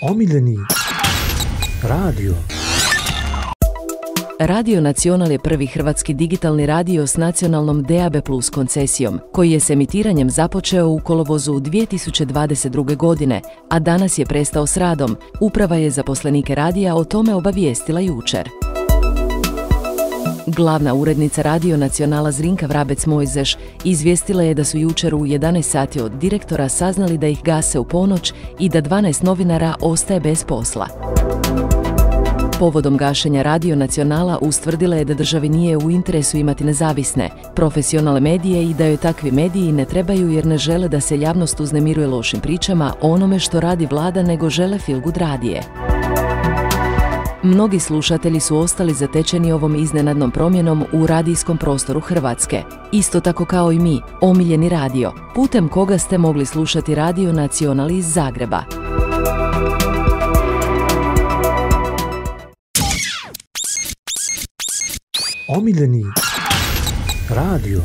Omiljeni radio. Radio Nacional je prvi hrvatski digitalni radio s nacionalnom DAB+ koncesijom, koji je s emitiranjem započeo u kolovozu 2022. godine, a danas je prestao s radom. Uprava je zaposlenike radija o tome obavijestila jučer. Glavna urednica Radio Nacionala Zrinka Vrabec-Mojzeš izvijestila je da su jučer u 11 sati od direktora saznali da ih gase u ponoć i da 12 novinara ostaje bez posla. Povodom gašenja Radio Nacionala ustvrdila je da državi nije u interesu imati nezavisne, profesionalne medije i da joj takvi mediji ne trebaju jer ne žele da se javnost uznemiruje lošim pričama o onome što radi vlada, nego žele feel good radije. Mnogi slušatelji su ostali zatečeni ovom iznenadnom promjenom u radijskom prostoru Hrvatske. Isto tako kao i mi, omiljeni radio, putem koga ste mogli slušati Radio Nacional iz Zagreba. Omiljeni radio.